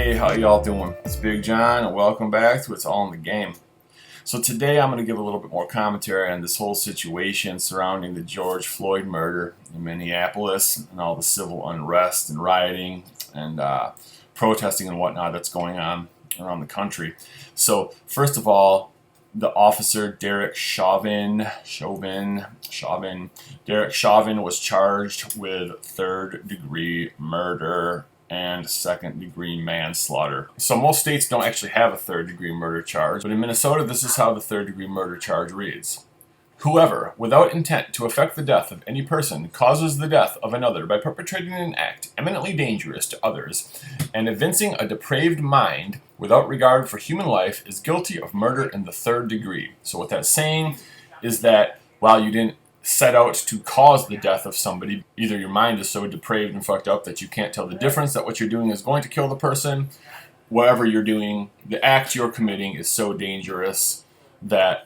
Hey, how y'all doing? It's Big John, and welcome back to It's All in the Game. So today I'm going to give a little bit more commentary on this whole situation surrounding the George Floyd murder in Minneapolis and all the civil unrest and rioting and protesting and whatnot that's going on around the country. So first of all, the officer Derek Chauvin was charged with third-degree murder and second-degree manslaughter. So most states don't actually have a third-degree murder charge, but in Minnesota, this is how the third-degree murder charge reads. Whoever, without intent to effect the death of any person, causes the death of another by perpetrating an act eminently dangerous to others and evincing a depraved mind without regard for human life is guilty of murder in the third degree. So what that's saying is that while you didn't set out to cause the death of somebody, either your mind is so depraved and fucked up that you can't tell the difference that what you're doing is going to kill the person, whatever you're doing, the act you're committing is so dangerous that,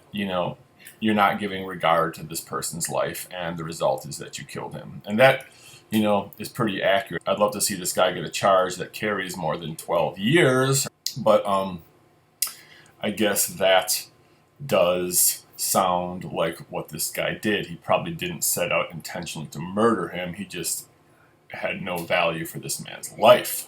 you're not giving regard to this person's life, and the result is that you killed him. And that, is pretty accurate. I'd love to see this guy get a charge that carries more than 12 years, but I guess that does sound like what this guy did. He probably didn't set out intentionally to murder him. He just had no value for this man's life.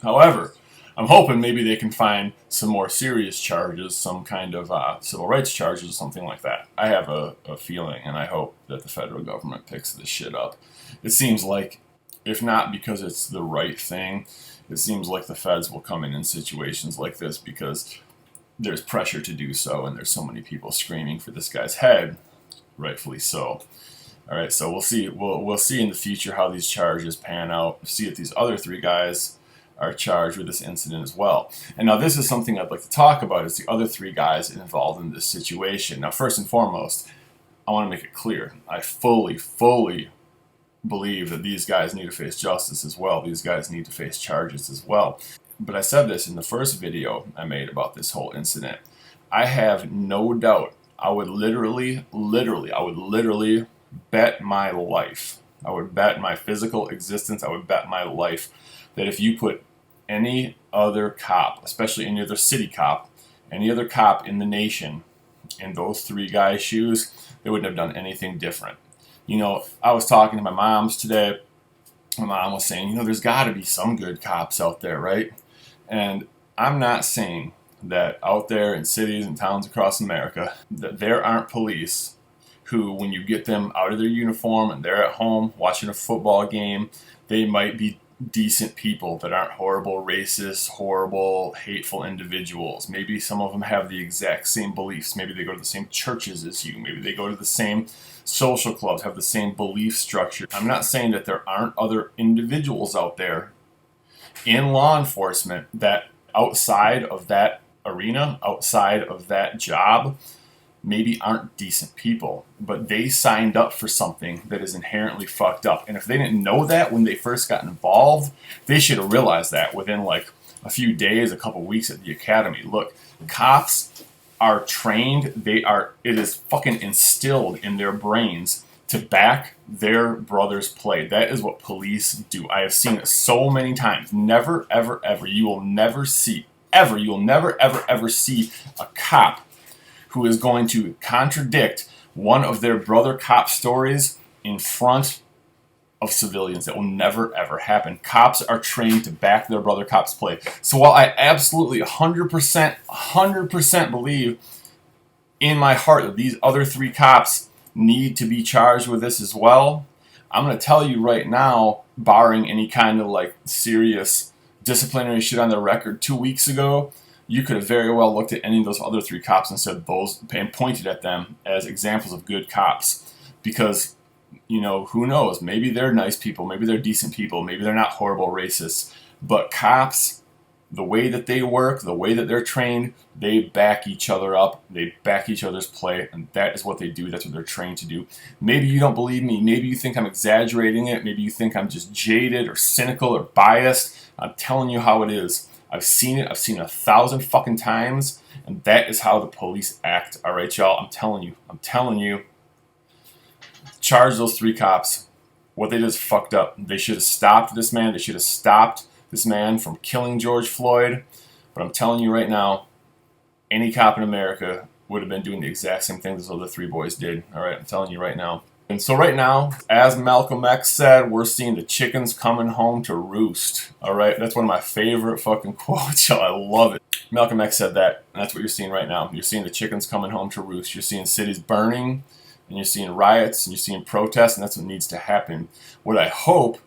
However, I'm hoping maybe they can find some more serious charges, some kind of civil rights charges or something like that. I have a feeling, and I hope that the federal government picks this shit up. It seems like, if not because it's the right thing, it seems like the feds will come in situations like this because there's pressure to do so, and there's so many people screaming for this guy's head, rightfully so. All right, so we'll see. We'll see in the future how these charges pan out. See if these other three guys are charged with this incident as well. And now this is something I'd like to talk about, is the other three guys involved in this situation. Now, first and foremost, I want to make it clear, I fully believe that these guys need to face justice as well. These guys need to face charges as well. But I said this in the first video I made about this whole incident. I have no doubt, I would literally bet my life. I would bet my physical existence, I would bet my life that if you put any other cop, especially any other city cop, any other cop in the nation in those three guys' shoes, they wouldn't have done anything different. I was talking to my mom's today. My mom was saying, there's got to be some good cops out there, right? And I'm not saying that out there in cities and towns across America that there aren't police who, when you get them out of their uniform and they're at home watching a football game, they might be decent people that aren't horrible racist, horrible, hateful individuals. Maybe some of them have the exact same beliefs. Maybe they go to the same churches as you. Maybe they go to the same social clubs, have the same belief structure. I'm not saying that there aren't other individuals out there in law enforcement that outside of that arena, outside of that job, maybe aren't decent people, but they signed up for something that is inherently fucked up. And if they didn't know that when they first got involved, they should have realized that within like a few days, a couple weeks at the academy. Look, cops are trained, it is fucking instilled in their brains to back their brother's play. That is what police do. I have seen it so many times. Never, ever, ever. You will never see a cop who is going to contradict one of their brother cop stories in front of civilians. That will never, ever happen. Cops are trained to back their brother cop's play. So while I absolutely 100% believe in my heart that these other three cops need to be charged with this as well, I'm going to tell you right now, barring any kind of like serious disciplinary shit on their record 2 weeks ago, you could have very well looked at any of those other three cops and said those, and pointed at them as examples of good cops. Because, who knows? Maybe they're nice people. Maybe they're decent people. Maybe they're not horrible racists. But cops, the way that they work, the way that they're trained, they back each other up. They back each other's play. And that is what they do. That's what they're trained to do. Maybe you don't believe me. Maybe you think I'm exaggerating it. Maybe you think I'm just jaded or cynical or biased. I'm telling you how it is. I've seen it. I've seen it 1,000 fucking times, and that is how the police act. All right, y'all. I'm telling you. Charge those three cops. What they did is fucked up. They should have stopped this man. They should have stopped this man from killing George Floyd. But I'm telling you right now, any cop in America would have been doing the exact same thing those other three boys did. All right, I'm telling you right now. And so right now, as Malcolm X said, we're seeing the chickens coming home to roost. All right, that's one of my favorite fucking quotes. I love it. Malcolm X said that, and that's what you're seeing right now. You're seeing the chickens coming home to roost. You're seeing cities burning, and you're seeing riots, and you're seeing protests, and that's what needs to happen. What I hope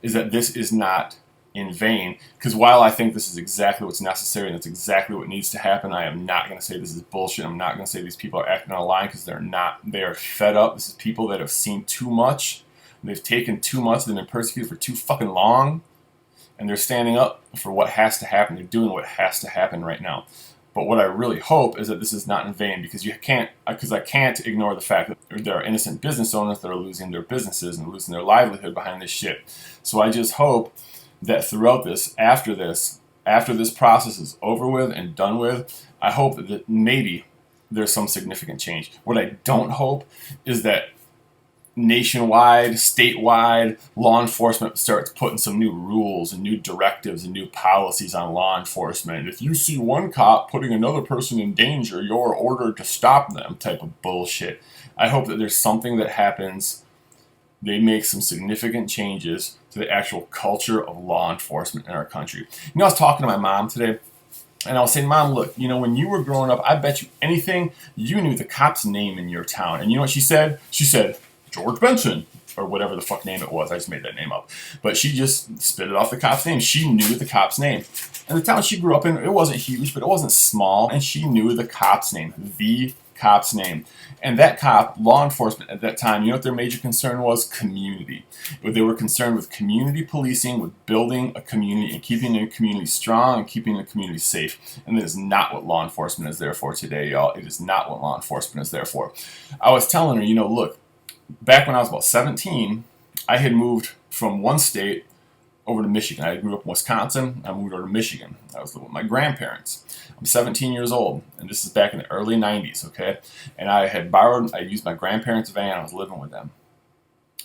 is that this is not in vain, because while I think this is exactly what's necessary and that's exactly what needs to happen, I am not going to say this is bullshit. I'm not going to say these people are acting out of line, because they're not. They are fed up. This is people that have seen too much. They've taken too much. They've been persecuted for too fucking long, and they're standing up for what has to happen. They're doing what has to happen right now. But what I really hope is that this is not in vain, because I can't ignore the fact that there are innocent business owners that are losing their businesses and losing their livelihood behind this shit. So I just hope that throughout this, after this process is over with and done with, I hope that maybe there's some significant change. What I don't hope is that nationwide, statewide, law enforcement starts putting some new rules and new directives and new policies on law enforcement. If you see one cop putting another person in danger, you're ordered to stop them, type of bullshit. I hope that there's something that happens. They make some significant changes to the actual culture of law enforcement in our country. You know, I was talking to my mom today, and I was saying, Mom, look, you know, when you were growing up, I bet you anything you knew the cop's name in your town. And you know what she said? She said, George Benson, or whatever the fuck name it was. I just made that name up. But she just spit it off the cop's name. She knew the cop's name. And the town she grew up in, it wasn't huge, but it wasn't small. And she knew the cop's name, the cop's name. And that cop, law enforcement at that time, you know what their major concern was? Community. They were concerned with community policing, with building a community and keeping the community strong and keeping the community safe. And that is not what law enforcement is there for today, y'all. It is not what law enforcement is there for. I was telling her, you know, look, back when I was about 17, I had moved from one state over to Michigan. I grew up in Wisconsin. I moved over to Michigan. I was living with my grandparents. I'm 17 years old, and this is back in the early 90s, okay? And I used my grandparents' van. I was living with them.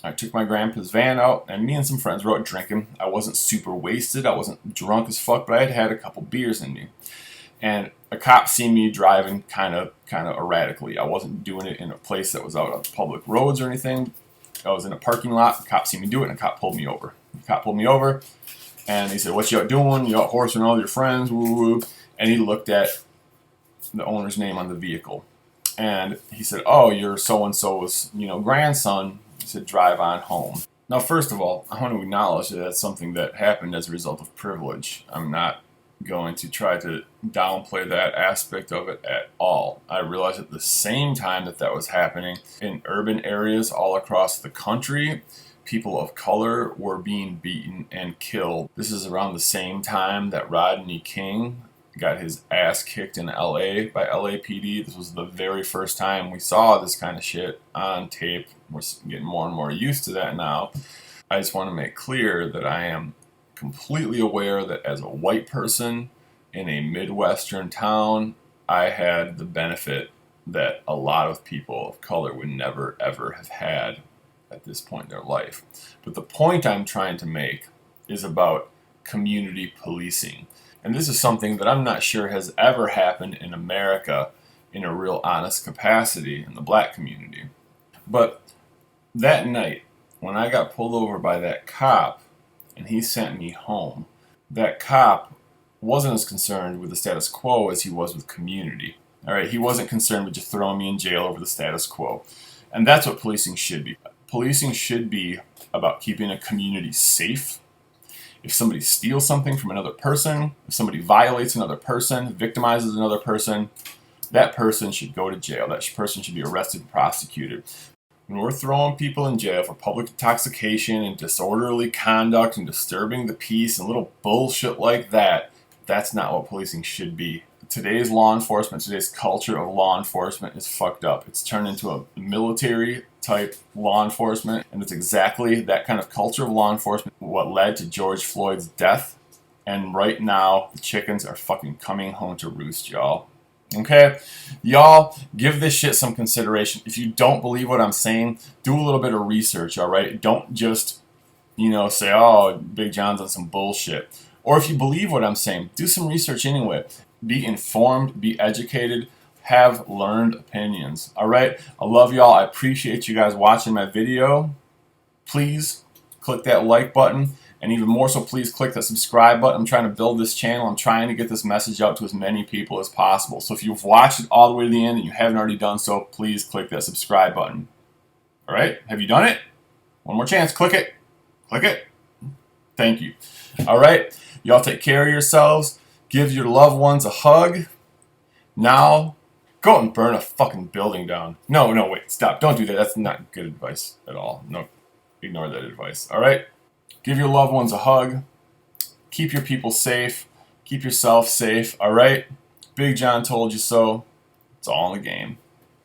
I took my grandpa's van out, and me and some friends were out drinking. I wasn't super wasted. I wasn't drunk as fuck, but I had a couple beers in me. And a cop seen me driving kind of erratically. I wasn't doing it in a place that was out on public roads or anything. I was in a parking lot. The cop seen me do it, and the cop pulled me over. The cop pulled me over, and he said, "What you out doing? You out horsing all your friends?" Woo woo. And he looked at the owner's name on the vehicle, and he said, "Oh, you're so and so's, grandson." He said, "Drive on home." Now, first of all, I want to acknowledge that that's something that happened as a result of privilege. I'm not going to try to downplay that aspect of it at all. I realized at the same time that was happening in urban areas all across the country, people of color were being beaten and killed. This is around the same time that Rodney King got his ass kicked in LA by LAPD. This was the very first time we saw this kind of shit on tape. We're getting more and more used to that now. I just want to make clear that I am completely aware that as a white person in a Midwestern town, I had the benefit that a lot of people of color would never ever have had at this point in their life. But the point I'm trying to make is about community policing. And this is something that I'm not sure has ever happened in America in a real honest capacity in the black community. But that night, when I got pulled over by that cop and he sent me home, that cop wasn't as concerned with the status quo as he was with community. All right, he wasn't concerned with just throwing me in jail over the status quo. And that's what policing should be. Policing should be about keeping a community safe. If somebody steals something from another person, if somebody violates another person, victimizes another person, that person should go to jail. That person should be arrested and prosecuted. When we're throwing people in jail for public intoxication and disorderly conduct and disturbing the peace and little bullshit like that, that's not what policing should be. Today's law enforcement, today's culture of law enforcement is fucked up. It's turned into a military type law enforcement, and it's exactly that kind of culture of law enforcement what led to George Floyd's death. And right now, the chickens are fucking coming home to roost, y'all. Okay? Y'all, give this shit some consideration. If you don't believe what I'm saying, do a little bit of research, all right? Don't just, say, oh, Big John's on some bullshit. Or if you believe what I'm saying, do some research anyway. Be informed, be educated, have learned opinions. All right? I love y'all. I appreciate you guys watching my video. Please click that like button. And even more so, please click that subscribe button. I'm trying to build this channel. I'm trying to get this message out to as many people as possible. So if you've watched it all the way to the end and you haven't already done so, please click that subscribe button. All right? Have you done it? One more chance. Click it. Click it. Thank you. All right? Y'all take care of yourselves. Give your loved ones a hug. Now, go out and burn a fucking building down. No, wait. Stop. Don't do that. That's not good advice at all. No, ignore that advice. All right? Give your loved ones a hug. Keep your people safe. Keep yourself safe. All right? Big John told you so. It's all in the game.